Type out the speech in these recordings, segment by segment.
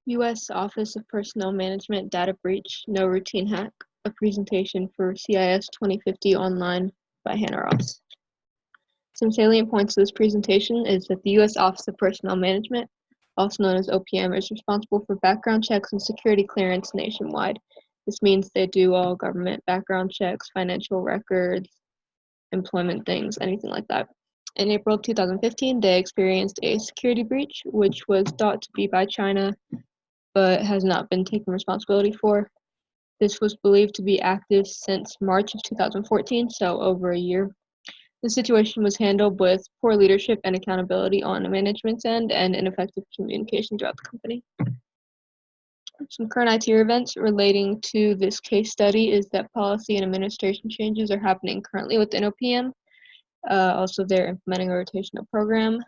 U.S. Office of Personnel Management Data Breach, No Routine Hack, a presentation for CIS 2050 online by Hannah Ross. Some salient points of this presentation is that the U.S. Office of Personnel Management, also known as OPM, is responsible for background checks and security clearance nationwide. This means they do all government background checks, financial records, employment things, anything like that. In April of 2015, they experienced a security breach, which was thought to be by China, but has not been taken responsibility for. This was believed to be active since March of 2014, so over a year. The situation was handled with poor leadership and accountability on the management's end and ineffective communication throughout the company. Some current IT events relating to this case study is that policy and administration changes are happening currently within OPM. Also, they're implementing a rotational program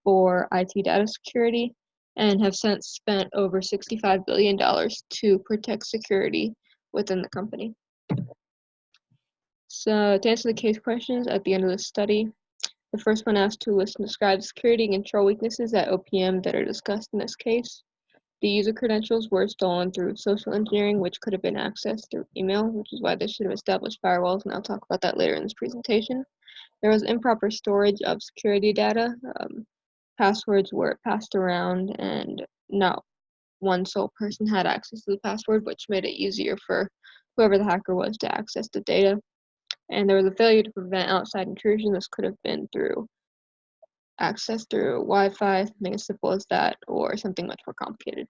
for IT data security and have since spent over $65 billion to protect security within the company. So to answer the case questions at the end of the study, the first one asks to list and describe security and control weaknesses at OPM that are discussed in this case. The user credentials were stolen through social engineering, which could have been accessed through email, which is why they should have established firewalls, and I'll talk about that later in this presentation. There was improper storage of security data. Passwords were passed around, and not one sole person had access to the password, which made it easier for whoever the hacker was to access the data. And there was a failure to prevent outside intrusion. This could have been through access through Wi-Fi, something as simple as that, or something much more complicated.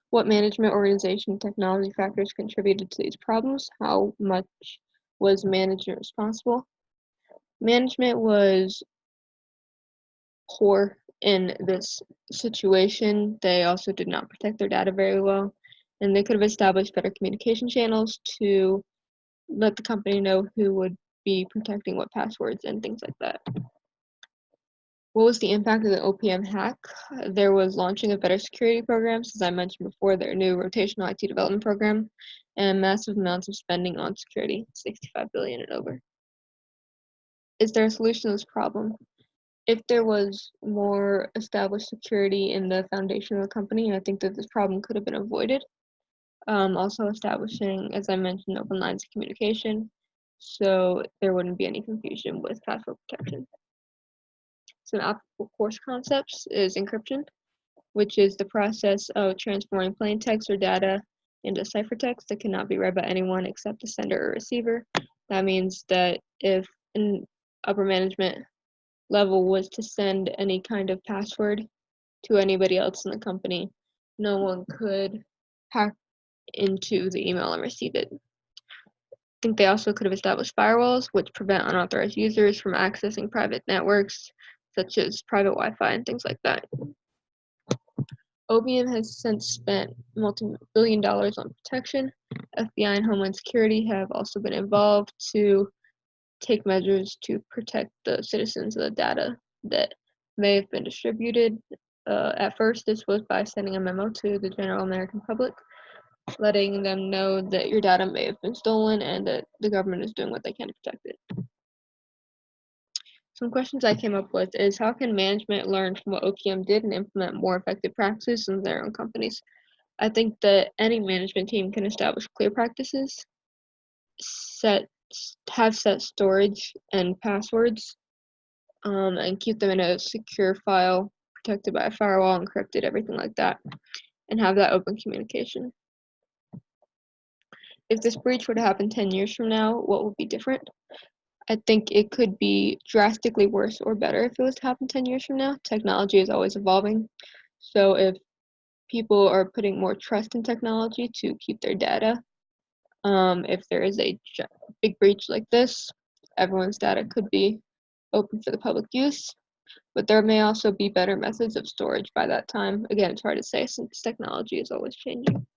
What management, organization, technology factors contributed to these problems? How much was management responsible? Management was poor in this situation. They also did not protect their data very well, and they could have established better communication channels to let the company know who would be protecting what passwords and things like that. What was the impact of the OPM hack? There was launching of better security programs, as I mentioned before, their new rotational IT development program, and massive amounts of spending on security, $65 billion and over. Is there a solution to this problem? If there was more established security in the foundation of the company, I think that this problem could have been avoided. Also establishing, as I mentioned, open lines of communication, so there wouldn't be any confusion with password protection. Some applicable course concepts is encryption, which is the process of transforming plain text or data into ciphertext that cannot be read by anyone except the sender or receiver. That means that if an upper management level was to send any kind of password to anybody else in the company, no one could hack into the email and receive it. I think they also could have established firewalls, which prevent unauthorized users from accessing private networks, such as private Wi-Fi and things like that. OPM has since spent multi-billion dollars on protection. FBI and Homeland Security have also been involved to take measures to protect the citizens of the data that may have been distributed. At first, this was by sending a memo to the general American public, letting them know that your data may have been stolen and that the government is doing what they can to protect it. Some questions I came up with is, how can management learn from what OPM did and implement more effective practices in their own companies? I think that any management team can establish clear practices, have set storage and passwords, and keep them in a secure file, protected by a firewall, encrypted, everything like that, and have that open communication. If this breach were to happen 10 years from now, what would be different? I think it could be drastically worse or better if it was to happen 10 years from now. Technology is always evolving. So if people are putting more trust in technology to keep their data, if there is a big breach like this, everyone's data could be open for the public use. But there may also be better methods of storage by that time. Again, it's hard to say since technology is always changing.